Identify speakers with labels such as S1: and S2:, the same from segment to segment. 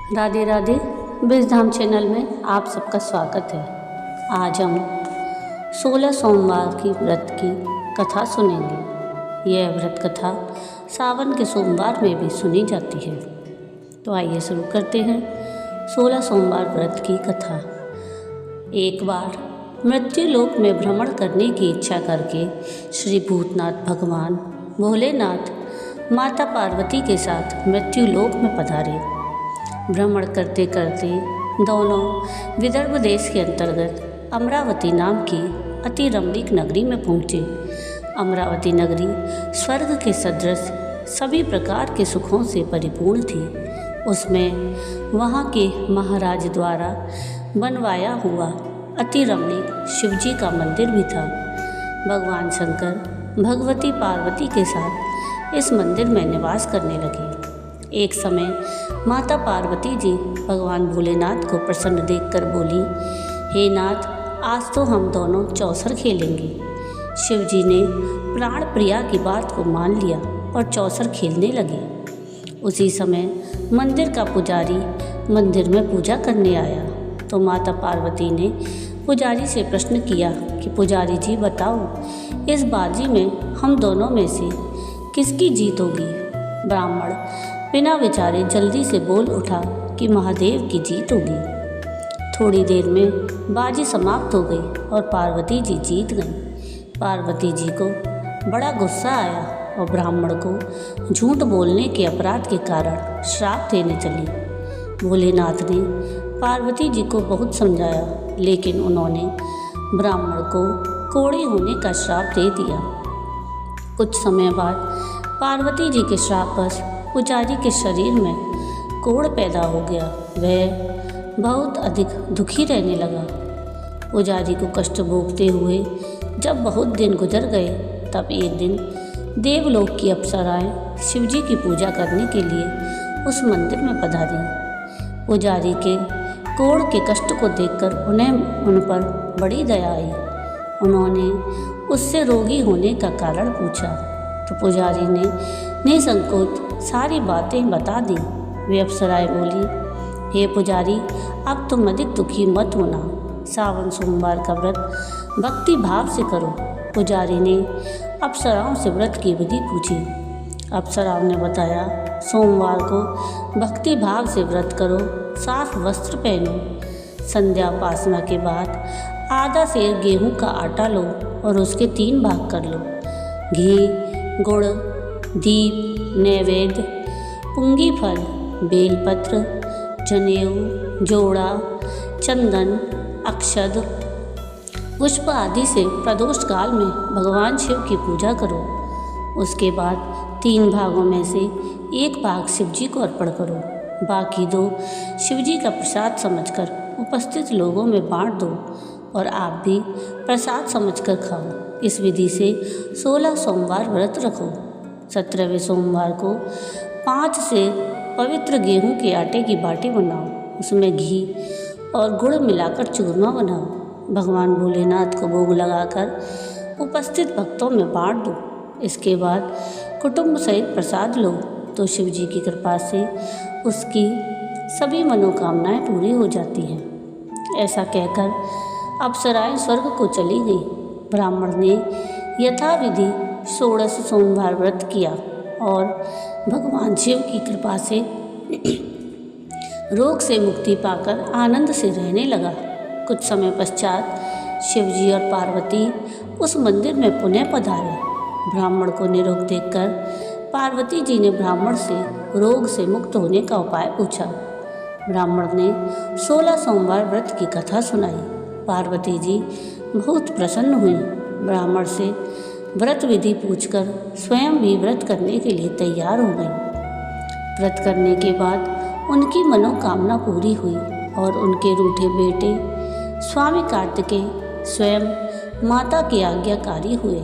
S1: Radhe Radhe. विजधाम channel में आप सबका स्वागत है। आज हम 16 सोमवार की व्रत की कथा सुनेंगे। यह व्रत कथा सावन के सोमवार में भी सुनी जाती है। तो आइए शुरू करते हैं 16 सोमवार व्रत की कथा। एक बार मृत्युलोक में भ्रमण करने की इच्छा करके श्री भूतनाथ भगवान भोलेनाथ माता पार्वती के साथ मृत्युलोक में पधारे। भ्रमण करते करते दोनों विदर्भ देश के अंतर्गत अमरावती नाम की अति रमणीक नगरी में पहुँचे। अमरावती नगरी स्वर्ग के सदृश सभी प्रकार के सुखों से परिपूर्ण थी। उसमें वहाँ के महाराज द्वारा बनवाया हुआ अति रमणीक शिवजी का मंदिर भी था। भगवान शंकर भगवती पार्वती के साथ इस मंदिर में निवास करने लगे। एक समय माता पार्वती जी भगवान भोलेनाथ को प्रसन्न देखकर बोली, हे नाथ, आज तो हम दोनों चौसर खेलेंगे। शिवजी ने प्राण प्रिया की बात को मान लिया और चौसर खेलने लगे। उसी समय मंदिर का पुजारी मंदिर में पूजा करने आया तो माता पार्वती ने पुजारी से प्रश्न किया कि पुजारी जी बताओ, इस बाजी में हम दोनों में से किसकी जीत होगी। ब्राह्मण बिना विचारे जल्दी से बोल उठा कि महादेव की जीत होगी। थोड़ी देर में बाजी समाप्त हो गई और पार्वती जी जीत गईं। पार्वती जी को बड़ा गुस्सा आया और ब्राह्मण को झूठ बोलने के अपराध के कारण श्राप देने चली। भोलेनाथ ने पार्वती जी को बहुत समझाया, लेकिन उन्होंने ब्राह्मण को कोढ़े होने का श्राप दे दिया। कुछ समय बाद पार्वती जी के श्रापवश पुजारी के शरीर में कोढ़ पैदा हो गया। वह बहुत अधिक दुखी रहने लगा। पुजारी को कष्ट भोगते हुए जब बहुत दिन गुजर गए, तब एक दिन देवलोक की अप्सराएं शिवजी की पूजा करने के लिए उस मंदिर में पधारी। पुजारी के कोढ़ के कष्ट को देखकर उन्हें उन पर बड़ी दया आई। उन्होंने उससे रोगी होने का कारण पूछा तो पुजारी ने निसंकोच सारी बातें बता दी। वे अप्सराएं बोली, हे पुजारी, अब तुम अधिक दुखी मत होना। सावन सोमवार का व्रत भक्ति भाव से करो। पुजारी ने अप्सराओं से व्रत की विधि पूछी। अप्सराओं ने बताया, सोमवार को भक्ति भाव से व्रत करो, साफ वस्त्र पहनो, संध्या उपासना के बाद आधा सेर गेहूं का आटा लो और उसके 3 भाग कर लो। घी, गुड़, दीप, नैवेद्य, पुंगी फल, बेलपत्र, जनेऊ, जोड़ा, चंदन, अक्षत, पुष्प आदि से प्रदोष काल में भगवान शिव की पूजा करो। उसके बाद 3 भागों में से 1 भाग शिवजी को अर्पण करो। बाकी 2 शिवजी का प्रसाद समझकर उपस्थित लोगों में बांट दो और आप भी प्रसाद समझकर खाओ। इस विधि से 16 सोमवार व्रत रखो। 17वें सोमवार को 5 से पवित्र गेहूं के आटे की बाटी बनाओ। उसमें घी और गुड़ मिलाकर चूरमा बनाओ। भगवान भोलेनाथ को भोग लगाकर उपस्थित भक्तों में बांट दो। इसके बाद कुटुंब सहित प्रसाद लो तो शिव जी की कृपा से उसकी सभी मनोकामनाएं पूरी हो जाती हैं। ऐसा कहकर अप्सराएं स्वर्ग को चली गई। ब्राह्मण ने यथाविधि 16 सोमवार व्रत किया और भगवान शिव की कृपा से रोग से मुक्ति पाकर आनंद से रहने लगा। कुछ समय पश्चात शिवजी और पार्वती उस मंदिर में पुनः पधारे। ब्राह्मण को निरोग देखकर पार्वती जी ने ब्राह्मण से रोग से मुक्त होने का उपाय पूछा। ब्राह्मण ने 16 सोमवार व्रत की कथा सुनाई। पार्वती जी बहुत प्रसन्न हुई। ब्राह्मण से व्रत विधि पूछकर स्वयं भी व्रत करने के लिए तैयार हो गई। व्रत करने के बाद उनकी मनोकामना पूरी हुई और उनके रूठे बेटे स्वामी कार्तिकेय स्वयं माता के आज्ञाकारी हुए।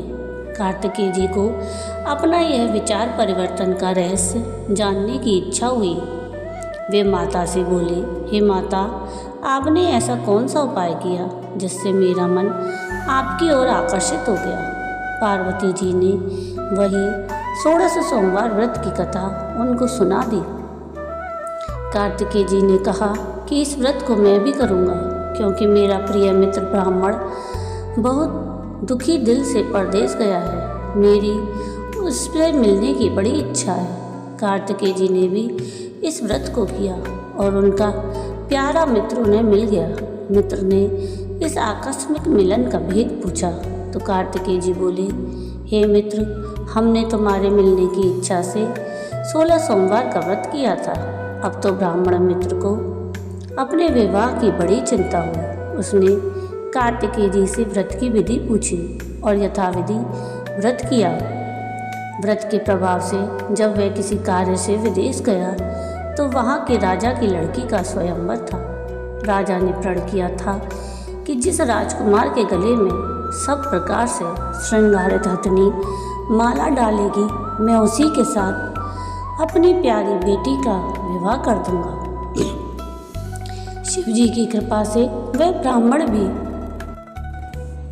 S1: कार्तिकेय जी को अपना यह विचार परिवर्तन का रहस्य जानने की इच्छा हुई। वे माता से बोले, हे माता, आपने ऐसा कौन सा उपाय किया जिससे मेरा मन आपकी ओर आकर्षित हो गया। पार्वती जी ने वही 16 सोमवार व्रत की कथा उनको सुना दी। कार्तिकेय जी ने कहा कि इस व्रत को मैं भी करूँगा, क्योंकि मेरा प्रिय मित्र ब्राह्मण बहुत दुखी दिल से परदेश गया है। मेरी उससे मिलने की बड़ी इच्छा है। कार्तिकेय जी ने भी इस व्रत को किया और उनका प्यारा मित्र उन्हें मिल गया। मित्र ने इस आकस्मिक मिलन का भेद पूछा तो कार्तिकेय जी बोले, हे मित्र, हमने तुम्हारे मिलने की इच्छा से 16 सोमवार का व्रत किया था। अब तो ब्राह्मण मित्र को अपने विवाह की बड़ी चिंता हुई। उसने कार्तिकेय जी से व्रत की विधि पूछी और यथाविधि व्रत किया। व्रत के प्रभाव से जब वह किसी कार्य से विदेश गया तो वहाँ के राजा की लड़की का स्वयंवर था। राजा ने प्रण किया था कि जिस राजकुमार के गले में सब प्रकार से श्रृंगारित हथनी माला डालेगी, मैं उसी के साथ अपनी प्यारी बेटी का विवाह कर दूंगा। शिवजी की कृपा से वह ब्राह्मण भी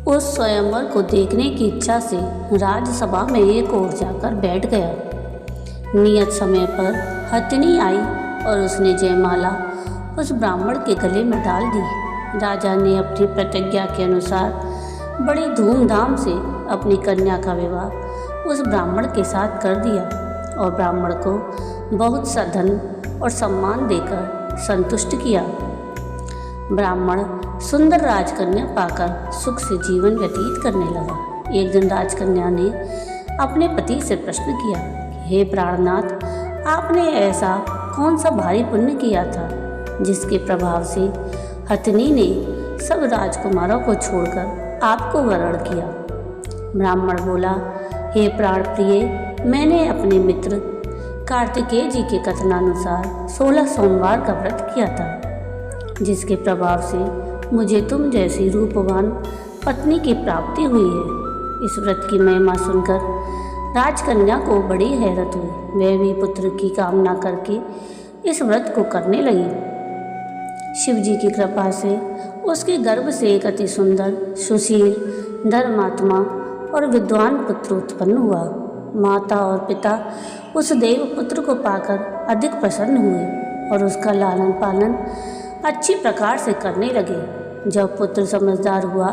S1: उस स्वयंवर को देखने की इच्छा से राजसभा में एक ओर जाकर बैठ गया। नियत समय पर हथनी आई और उसने जयमाला उस ब्राह्मण के गले में डाल दी। राजा ने अपनी प्रतिज्ञा के अनुसार बड़ी धूमधाम से अपनी कन्या का विवाह उस ब्राह्मण के साथ कर दिया और ब्राह्मण को बहुत सा धन और सम्मान देकर संतुष्ट किया। ब्राह्मण सुंदर राजकन्या पाकर सुख से जीवन व्यतीत करने लगा। एक दिन राजकन्या ने अपने पति से प्रश्न किया, हे प्राणनाथ, आपने ऐसा कौन सा भारी पुण्य किया था जिसके प्रभाव से हथनी ने सब राजकुमारों को छोड़कर आपको वरण किया? ब्राह्मण बोला, हे प्राण प्रिय, मैंने अपने मित्र कार्तिकेय जी के कथनानुसार 16 सोमवार का व्रत किया था, जिसके प्रभाव से मुझे तुम जैसी रूपवान पत्नी की प्राप्ति हुई है। इस व्रत की महिमा सुनकर राजकन्या को बड़ी हैरत हुई। वह भी पुत्र की कामना करके इस व्रत को करने लगी। शिवजी की कृपा से उसके गर्भ से एक अति सुंदर, सुशील, धर्मात्मा और विद्वान पुत्र उत्पन्न हुआ। माता और पिता उस देव पुत्र को पाकर अधिक प्रसन्न हुए और उसका लालन पालन अच्छी प्रकार से करने लगे। जब पुत्र समझदार हुआ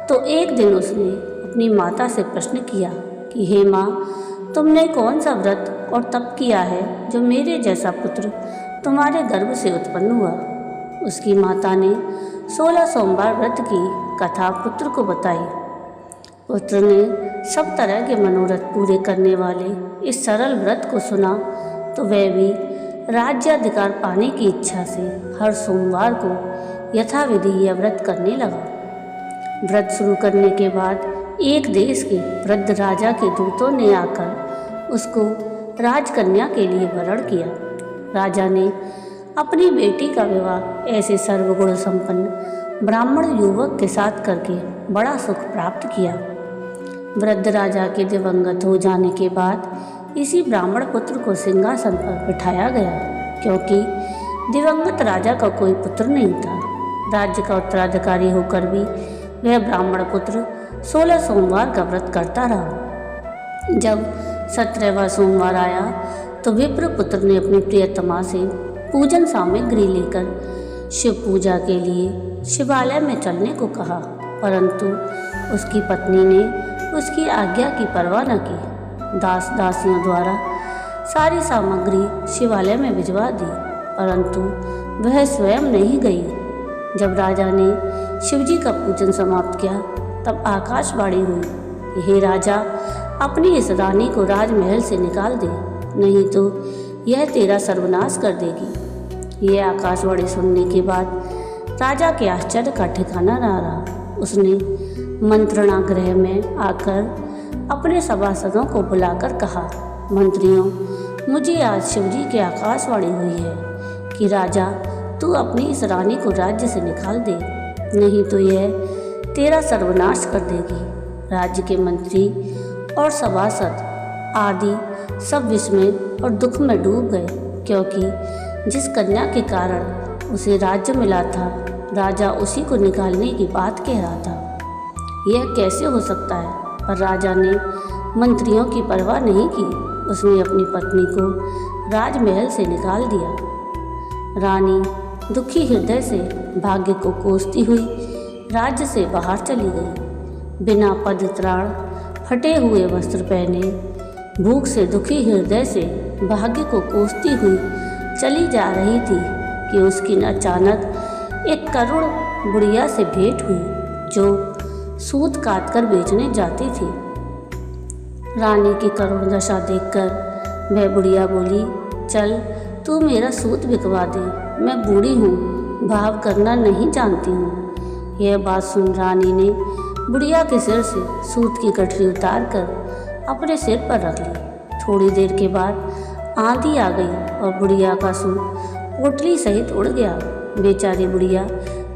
S1: तो एक दिन उसने अपनी माता से प्रश्न किया कि हे माँ, तुमने कौन सा व्रत और तप किया है जो मेरे जैसा पुत्र तुम्हारे गर्भ से उत्पन्न हुआ? उसकी माता ने 16 सोमवार व्रत की कथा पुत्र को बताई। पुत्र ने सब तरह के मनोरथ पूरे करने वाले इस सरल व्रत को सुना तो वह भी राज्याधिकार पाने की इच्छा से हर सोमवार को यथाविधि यह व्रत करने लगा। व्रत शुरू करने के बाद एक देश के वृद्ध राजा के दूतों ने आकर उसको राजकन्या के लिए वरण किया। राजा ने अपनी बेटी का विवाह ऐसे सर्वगुण संपन्न ब्राह्मण युवक के साथ करके बड़ा सुख प्राप्त किया। वृद्ध राजा के दिवंगत हो जाने के बाद इसी ब्राह्मण पुत्र को सिंहासन पर बिठाया गया, क्योंकि दिवंगत राजा का कोई पुत्र नहीं था। राज्य का उत्तराधिकारी होकर भी वह ब्राह्मण पुत्र 16 सोमवार का व्रत करता रहा। जब 17वां सोमवार आया तो विप्र पुत्र ने अपनी प्रियतमा से पूजन सामग्री लेकर शिव पूजा के लिए शिवालय में चलने को कहा, परंतु उसकी पत्नी ने उसकी आज्ञा की परवाह न की। दास दासियों द्वारा सारी सामग्री शिवालय में भिजवा दी, परंतु वह स्वयं नहीं गई। जब राजा ने शिवजी का पूजन समाप्त किया तब आकाशवाणी हुई, हे राजा, अपनी इस रानी को राजमहल से निकाल दे, नहीं तो यह तेरा सर्वनाश कर देगी। यह आकाशवाणी सुनने के बाद राजा के आश्चर्य का ठिकाना न रहा। उसने मंत्रणा गृह में आकर अपने सभासदों को बुलाकर कहा, मंत्रियों, मुझे आज शिवजी की आकाशवाणी हुई है कि राजा तू अपनी इस रानी को राज्य से निकाल दे, नहीं तो यह तेरा सर्वनाश कर देगी। राज्य के मंत्री और सभासद आदि सब विस्मय और दुख में डूब गए, क्योंकि जिस कन्या के कारण उसे राज्य मिला था, राजा उसी को निकालने की बात कह रहा था। यह कैसे हो सकता है? पर राजा ने मंत्रियों की परवाह नहीं की। उसने अपनी पत्नी को राजमहल से निकाल दिया। रानी दुखी हृदय से भाग्य को कोसती हुई राज्य से बाहर चली गई। बिना पदत्राण, फटे हुए वस्त्र पहने, भूख से दुखी हृदय से भाग्य को कोसती हुई चली जा रही थी कि उसकी अचानक एक करुण बुढ़िया से भेंट हुई जो सूत काट कर बेचने जाती थी। रानी की करुण दशा देखकर वह बुढ़िया बोली, चल तू मेरा सूत बिकवा दे, मैं बूढ़ी हूँ, भाव करना नहीं जानती हूँ। यह बात सुन रानी ने बुढ़िया के सिर से सूत की गठरी उतार कर अपने सिर पर रख ली। थोड़ी देर के बाद आंधी आ गई और बुढ़िया का सूत पोटली सहित उड़ गया। बेचारी बुढ़िया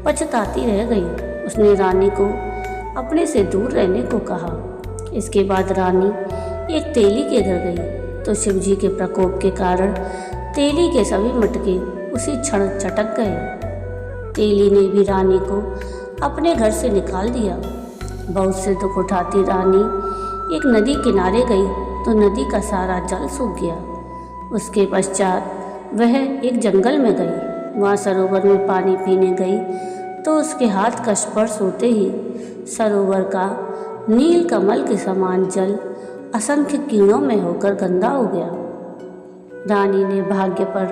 S1: पछताती रह गई। उसने रानी को अपने से दूर रहने को कहा। इसके बाद रानी एक तेली के घर गई तो शिवजी के प्रकोप के कारण तेली के सभी मटके उसी क्षण चटक गए। तेली ने भी रानी को अपने घर से निकाल दिया। बहुत से दुख उठाती रानी एक नदी किनारे गई तो नदी का सारा जल सूख गया। उसके पश्चात वह एक जंगल में गई। वहाँ सरोवर में पानी पीने गई तो उसके हाथ का स्पर्श होते ही सरोवर का नील कमल के समान जल असंख्य कीड़ों में होकर गंदा हो गया। रानी ने भाग्य पर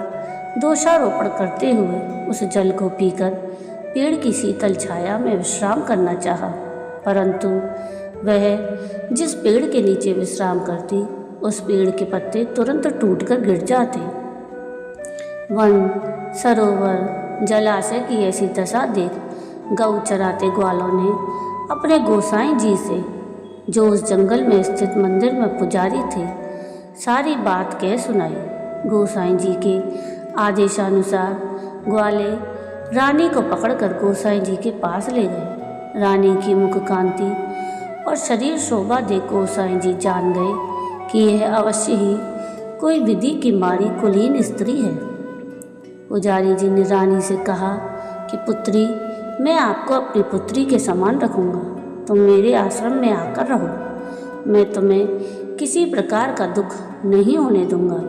S1: दोषारोपण करते हुए उस जल को पीकर पेड़ की शीतल छाया में विश्राम करना चाहा, परंतु वह जिस पेड़ के नीचे विश्राम करती उस पेड़ के पत्ते तुरंत टूटकर गिर जाते। वन, सरोवर, जलाशय की ऐसी दशा देख गऊ चराते ग्वालों ने अपने गोसाई जी से, जो उस जंगल में स्थित मंदिर में पुजारी थे, सारी बात कह सुनाई। गोसाई जी के आदेशानुसार ग्वाले रानी को पकड़कर गोसाई जी के पास ले गए। रानी की मुख कांति और शरीर शोभा देख गोसाई जी जान गए कि यह अवश्य ही कोई विधि की मारी कुलीन स्त्री है। पुजारी जी ने रानी से कहा कि पुत्री, मैं आपको अपनी पुत्री के समान रखूँगा, तुम मेरे आश्रम में आकर रहो, मैं तुम्हें किसी प्रकार का दुख नहीं होने दूंगा।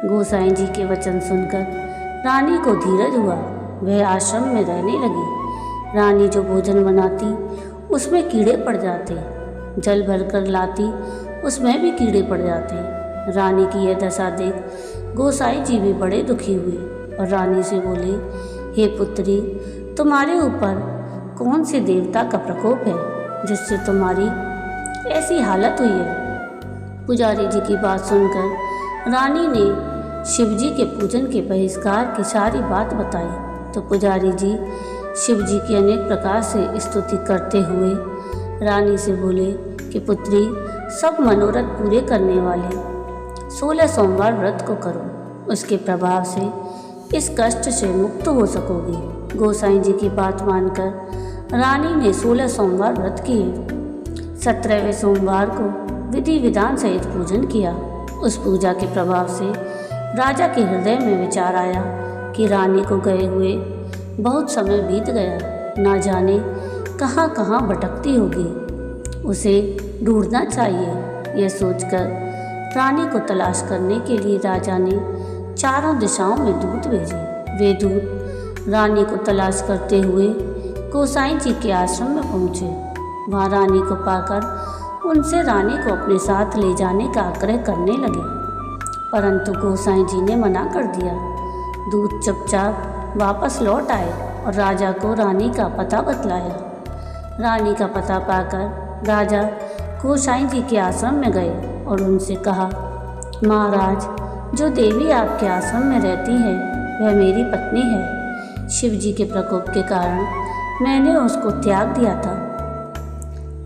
S1: गोसाई जी के वचन सुनकर रानी को धीरज हुआ। वह आश्रम में रहने लगी। रानी जो भोजन बनाती उसमें कीड़े पड़ जाते, जल भरकर लाती उसमें भी कीड़े पड़ जाते। रानी की यह दशा देख गोसाई जी भी बड़े दुखी हुए और रानी से बोले, हे पुत्री, तुम्हारे ऊपर कौन से देवता का प्रकोप है जिससे तुम्हारी ऐसी हालत हुई है। पुजारी जी की बात सुनकर रानी ने शिवजी के पूजन के बहिष्कार की सारी बात बताई तो पुजारी जी शिवजी की अनेक प्रकार से स्तुति करते हुए रानी से बोले कि पुत्री, सब मनोरथ पूरे करने वाले 16 सोमवार व्रत को करो, उसके प्रभाव से इस कष्ट से मुक्त हो सकोगी। गोसाई जी की बात मानकर रानी ने 16 सोमवार व्रत किए। 17वें सोमवार को विधि विधान सहित पूजन किया। उस पूजा के प्रभाव से राजा के हृदय में विचार आया कि रानी को गए हुए बहुत समय बीत गया, ना जाने कहाँ कहाँ भटकती होगी, उसे ढूंढना चाहिए। यह सोचकर रानी को तलाश करने के लिए राजा ने चारों दिशाओं में दूत भेजे। वे दूत रानी को तलाश करते हुए गोसाई जी के आश्रम में पहुँचे। वहाँ रानी को पाकर उनसे रानी को अपने साथ ले जाने का आग्रह करने लगे, परंतु गोसाई जी ने मना कर दिया। दूत चुपचाप वापस लौट आए और राजा को रानी का पता बतलाया। रानी का पता पाकर राजा गोसाई जी के आश्रम में गए और उनसे कहा, महाराज, जो देवी आपके आश्रम में रहती है वह मेरी पत्नी है। शिवजी के प्रकोप के कारण मैंने उसको त्याग दिया था।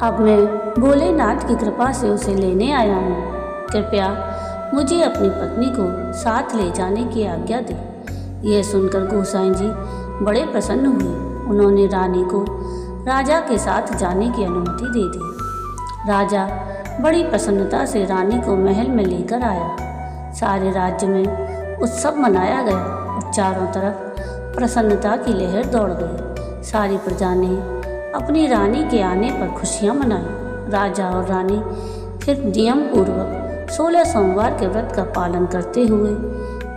S1: अब मैं भोलेनाथ की कृपा से उसे लेने आया हूँ। कृपया मुझे अपनी पत्नी को साथ ले जाने की आज्ञा दे। यह सुनकर गोसाई जी बड़े प्रसन्न हुए। उन्होंने रानी को राजा के साथ जाने की अनुमति दे दी। राजा बड़ी प्रसन्नता से रानी को महल में लेकर आया। सारे राज्य में उत्सव मनाया गया और चारों तरफ प्रसन्नता की लहर दौड़ गई। सारी प्रजा ने अपनी रानी के आने पर खुशियाँ मनाई। राजा और रानी फिर नियम पूर्वक 16 सोमवार के व्रत का पालन करते हुए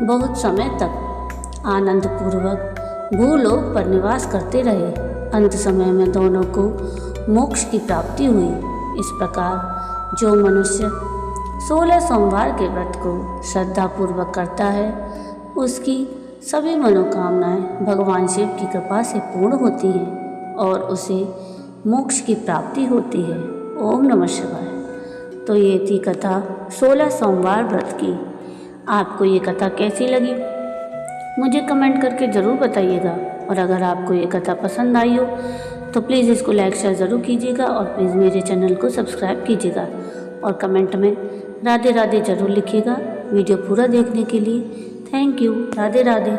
S1: बहुत समय तक आनंद पूर्वक भूलोक पर निवास करते रहे। अंत समय में दोनों को मोक्ष की प्राप्ति हुई। इस प्रकार जो मनुष्य 16 सोमवार के व्रत को श्रद्धापूर्वक करता है उसकी सभी मनोकामनाएं भगवान शिव की कृपा से पूर्ण होती हैं और उसे मोक्ष की प्राप्ति होती है। ओम नमः शिवाय। तो ये थी कथा 16 सोमवार व्रत की। आपको ये कथा कैसी लगी मुझे कमेंट करके ज़रूर बताइएगा, और अगर आपको ये कथा पसंद आई हो तो प्लीज़ इसको लाइक शेयर ज़रूर कीजिएगा और प्लीज़ मेरे चैनल को सब्सक्राइब कीजिएगा और कमेंट में राधे राधे ज़रूर लिखिएगा। वीडियो पूरा देखने के लिए थैंक यू। राधे राधे।